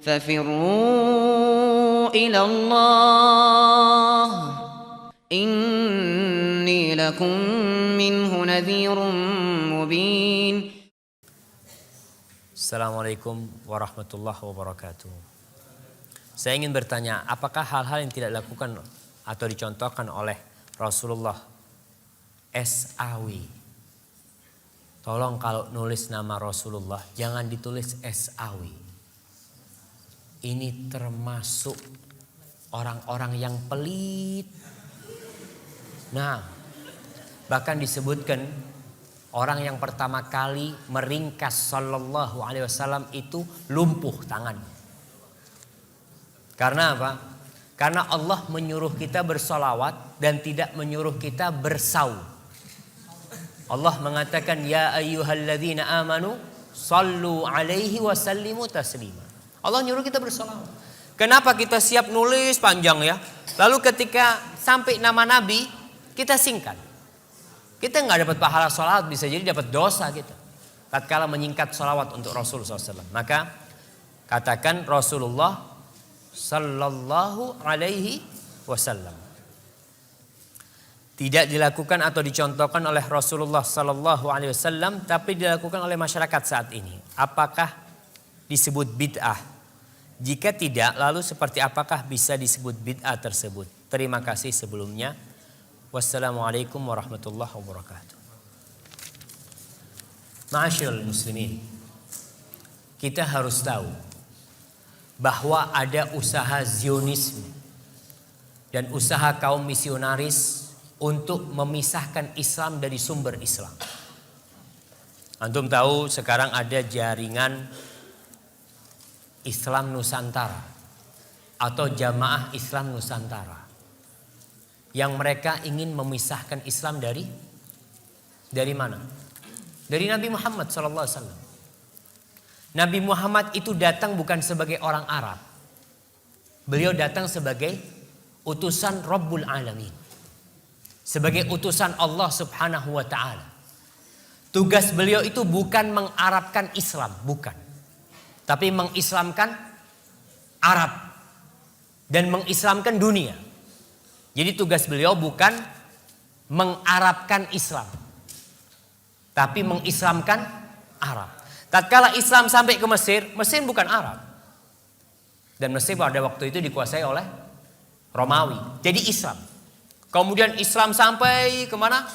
ففروا إلى الله إني لكم منه نذير مبين. Assalamualaikum warahmatullahi wabarakatuh. Saya ingin bertanya, apakah hal-hal yang tidak dilakukan atau dicontohkan oleh Rasulullah SAW? Tolong kalau nulis nama Rasulullah jangan ditulis SAW. Ini termasuk orang-orang yang pelit. Nah, bahkan disebutkan orang yang pertama kali meringkas sallallahu alaihi wasallam itu lumpuh tangan. Karena apa? Karena Allah menyuruh kita bersolawat dan tidak menyuruh kita bersaum. Allah mengatakan ya ayyuhalladzina amanu sallu alaihi wasallimu taslima. Allah nyuruh kita bersolawat. Kenapa kita siap nulis panjang ya? Lalu ketika sampai nama Nabi kita singkat. Kita nggak dapat pahala solawat, bisa jadi dapat dosa kita. Tatkala menyingkat solawat untuk Rasulullah SAW. Maka katakan Rasulullah Sallallahu Alaihi Wasallam. Tidak dilakukan atau dicontohkan oleh Rasulullah Sallallahu Alaihi Wasallam, tapi dilakukan oleh masyarakat saat ini. Apakah disebut bid'ah? Jika tidak, lalu seperti apakah bisa disebut bid'ah tersebut? Terima kasih sebelumnya. Wassalamualaikum warahmatullahi wabarakatuh. Ma'asyiral muslimin, kita harus tahu bahwa ada usaha Zionisme dan usaha kaum misionaris untuk memisahkan Islam dari sumber Islam. Antum tahu sekarang ada jaringan Islam Nusantara atau Jamaah Islam Nusantara yang mereka ingin memisahkan Islam dari mana? Dari Nabi Muhammad SAW. Nabi Muhammad itu datang bukan sebagai orang Arab. Beliau datang sebagai utusan Rabbul Alamin. Sebagai utusan Allah Subhanahu wa ta'ala. Tugas beliau itu bukan mengarabkan Islam, bukan. Tapi mengislamkan Arab dan mengislamkan dunia. Jadi tugas beliau bukan mengarabkan Islam, tapi mengislamkan Arab. Tatkala Islam sampai ke Mesir, Mesir bukan Arab. Dan Mesir pada waktu itu dikuasai oleh Romawi. Jadi Islam. Kemudian Islam sampai kemana?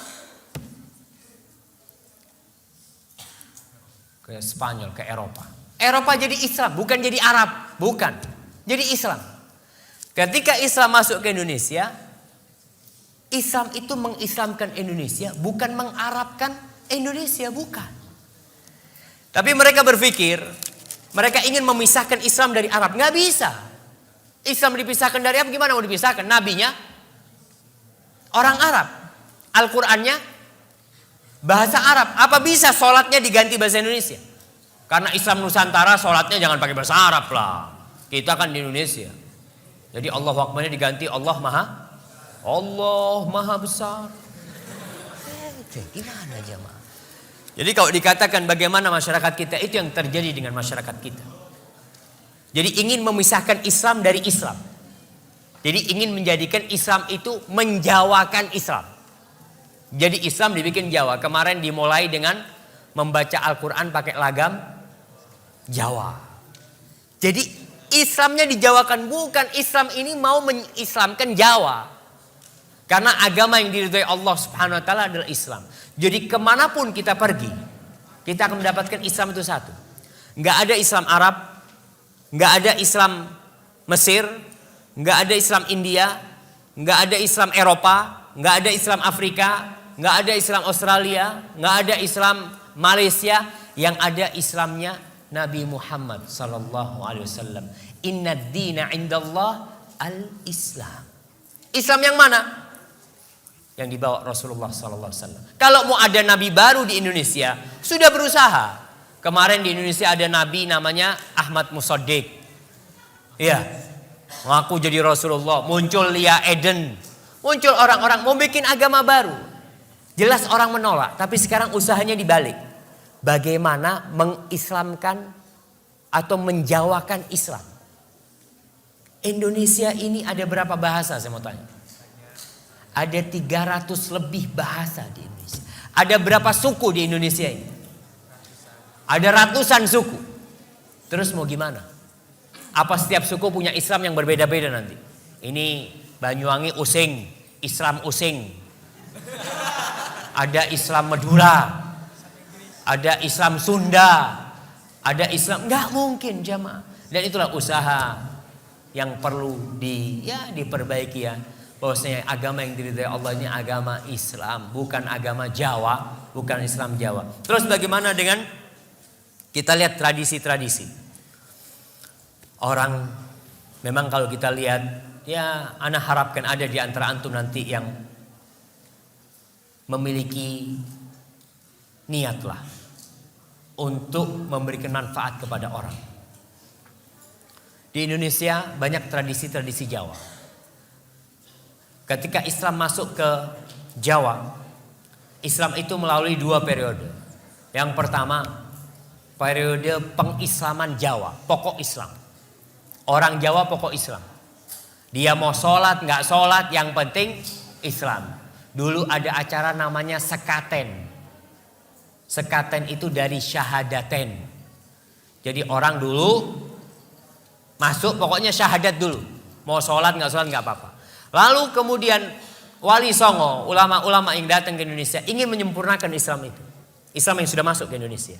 Ke Spanyol, ke Eropa. Eropa jadi Islam, bukan jadi Arab. Bukan. Jadi Islam. Ketika Islam masuk ke Indonesia, Islam itu mengislamkan Indonesia, bukan mengarabkan Indonesia, bukan. Tapi mereka berpikir, mereka ingin memisahkan Islam dari Arab. Nggak bisa. Islam dipisahkan dari Arab, gimana mau dipisahkan? Nabinya orang Arab. Al-Qur'annya bahasa Arab. Apa bisa sholatnya diganti bahasa Indonesia? Karena Islam Nusantara sholatnya jangan pakai bahasa Arab lah. Kita kan di Indonesia. Jadi Allahu Akbarnya diganti Allah Maha Besar. Gimana jemaah? Jadi kalau dikatakan bagaimana masyarakat kita, itu yang terjadi dengan masyarakat kita. Jadi ingin memisahkan Islam dari Islam. Jadi ingin menjadikan Islam itu menjawakan Islam. Jadi Islam dibikin Jawa. Kemarin dimulai dengan membaca Al-Quran pakai lagam Jawa. Jadi Islamnya dijawakan, bukan Islam ini mau mengislamkan Jawa. Karena agama yang diridhai Allah Subhanahu wa ta'ala adalah Islam. Jadi kemanapun kita pergi, kita akan mendapatkan Islam itu satu. Nggak ada Islam Arab, nggak ada Islam Mesir, nggak ada Islam India, nggak ada Islam Eropa, nggak ada Islam Afrika, nggak ada Islam Australia, nggak ada Islam Malaysia. Yang ada Islamnya Nabi Muhammad sallallahu alaihi wasallam. Inna ad-dina 'indallah al-Islam. Islam yang mana? Yang dibawa Rasulullah sallallahu alaihi wasallam. Kalau mau ada nabi baru di Indonesia, sudah berusaha. Kemarin di Indonesia ada nabi namanya Ahmad Musaddiq. Iya. Ngaku jadi Rasulullah, muncul Lia Eden. Muncul orang-orang mau bikin agama baru. Jelas orang menolak, tapi sekarang usahanya dibalik. Bagaimana mengislamkan atau menjawakan Islam. Indonesia ini ada berapa bahasa saya mau tanya? Ada 300 lebih bahasa di Indonesia. Ada berapa suku di Indonesia ini? Ada ratusan suku. Terus mau gimana? Apa setiap suku punya Islam yang berbeda-beda nanti? Ini Banyuwangi Using, Islam Using. Ada Islam Madura. Ada Islam Sunda. Ada Islam, nggak mungkin jamaah. Dan itulah usaha yang perlu diperbaiki ya. Bahwasanya agama yang diridhai Allah ini agama Islam, bukan agama Jawa, bukan Islam Jawa. Terus bagaimana dengan kita lihat tradisi-tradisi? Orang memang kalau kita lihat, ya ana harapkan ada di antara antum nanti yang memiliki niatlah untuk memberikan manfaat kepada orang. Di Indonesia banyak tradisi-tradisi Jawa. Ketika Islam masuk ke Jawa, Islam itu melalui 2 periode. Yang pertama, periode pengislaman Jawa, pokok Islam. Orang Jawa pokok Islam. Dia mau sholat, nggak sholat, yang penting Islam. Dulu ada acara namanya sekaten. Sekaten itu dari syahadaten. Jadi orang dulu masuk pokoknya syahadat dulu. Mau sholat, nggak sholat, nggak apa-apa. Lalu kemudian Wali Songo, ulama-ulama yang datang ke Indonesia ingin menyempurnakan Islam itu. Islam yang sudah masuk ke Indonesia.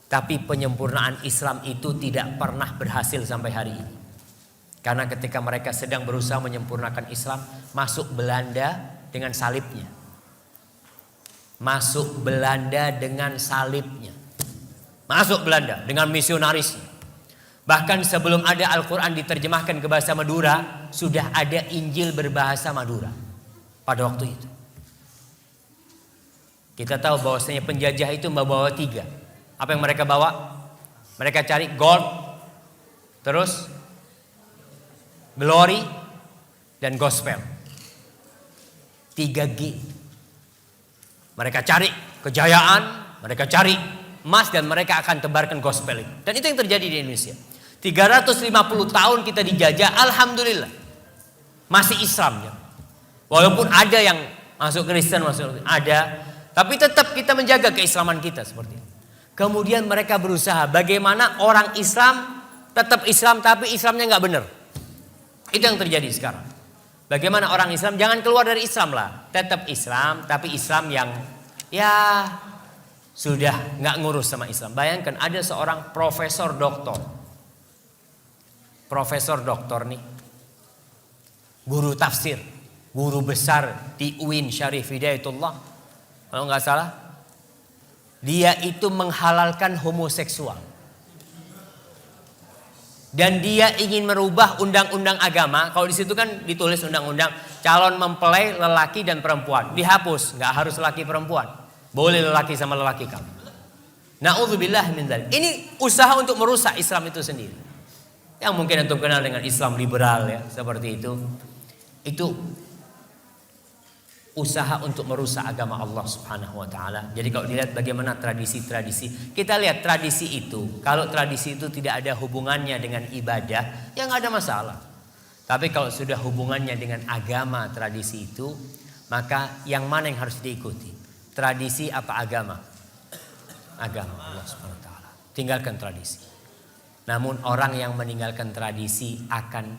Tapi penyempurnaan Islam itu tidak pernah berhasil sampai hari ini. Karena ketika mereka sedang berusaha menyempurnakan Islam, masuk Belanda dengan salibnya. Masuk Belanda dengan salibnya. Masuk Belanda dengan misionarisnya. Bahkan sebelum ada Al-Quran diterjemahkan ke bahasa Madura, sudah ada Injil berbahasa Madura pada waktu itu. Kita tahu bahwasanya penjajah itu membawa 3. Apa yang mereka bawa? Mereka cari gold, terus glory, dan gospel. 3G. Mereka cari kejayaan, mereka cari emas, dan mereka akan tebarkan gospel itu. Dan itu yang terjadi di Indonesia. 350 tahun kita dijajah, alhamdulillah masih Islam ya. Walaupun ada yang masuk Kristen, ada, tapi tetap kita menjaga keislaman kita seperti itu. Kemudian mereka berusaha bagaimana orang Islam tetap Islam tapi Islamnya nggak benar. Itu yang terjadi sekarang. Bagaimana orang Islam jangan keluar dari Islam lah, tetap Islam tapi Islam yang ya sudah nggak ngurus sama Islam. Bayangkan ada seorang profesor doktor nih, guru tafsir, guru besar di UIN Syarif Hidayatullah, kalau nggak salah, dia itu menghalalkan homoseksual. Dan dia ingin merubah undang-undang agama. Kalau di situ kan ditulis undang-undang calon mempelai lelaki dan perempuan dihapus, nggak harus lelaki perempuan, boleh lelaki sama lelaki kamu. Na'udzubillah min dzalik. Ini usaha untuk merusak Islam itu sendiri. Yang mungkin antum kenal dengan Islam liberal ya, seperti itu. Itu usaha untuk merusak agama Allah Subhanahu wa taala. Jadi kalau dilihat bagaimana tradisi-tradisi, kita lihat tradisi itu. Kalau tradisi itu tidak ada hubungannya dengan ibadah, ya nggak ada masalah. Tapi kalau sudah hubungannya dengan agama tradisi itu, maka yang mana yang harus diikuti? Tradisi apa agama? Agama Allah Subhanahu wa taala. Tinggalkan tradisi. Namun orang yang meninggalkan tradisi akan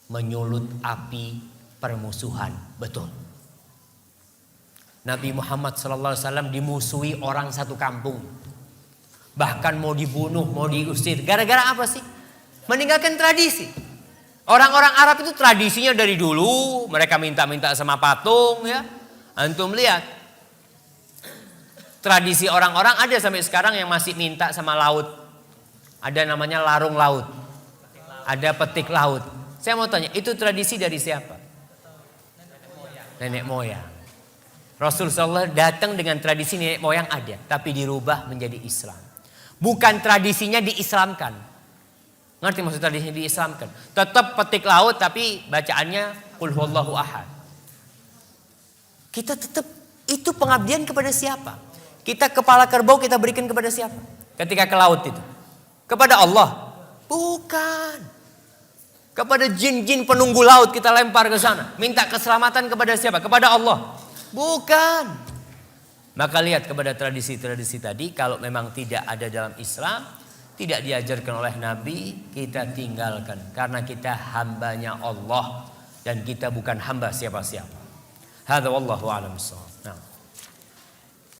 menyulut api permusuhan. Betul. Nabi Muhammad SAW dimusuhi orang satu kampung. Bahkan mau dibunuh, mau diusir. Gara-gara apa sih? Meninggalkan tradisi. Orang-orang Arab itu tradisinya dari dulu. Mereka minta-minta sama patung ya. Antum lihat. Tradisi orang-orang ada sampai sekarang yang masih minta sama laut. Ada namanya larung laut. Ada petik laut. Saya mau tanya, itu tradisi dari siapa? Nenek moyang. Rasulullah datang dengan tradisi nenek moyang ada, tapi dirubah menjadi Islam. Bukan tradisinya diislamkan. Ngerti maksud tradisinya diislamkan? Tetap petik laut tapi bacaannya qul huwallahu ahad. Kita tetap itu pengabdian kepada siapa? Kita kepala kerbau kita berikan kepada siapa? Ketika ke laut itu. Kepada Allah? Bukan. Kepada jin-jin penunggu laut kita lempar ke sana. Minta keselamatan kepada siapa? Kepada Allah. Bukan. Maka lihat kepada tradisi-tradisi tadi. Kalau memang tidak ada dalam Islam, tidak diajarkan oleh Nabi, kita tinggalkan. Karena kita hambanya Allah. Dan kita bukan hamba siapa-siapa. Hadza wallahu a'lam bissawab. Nah.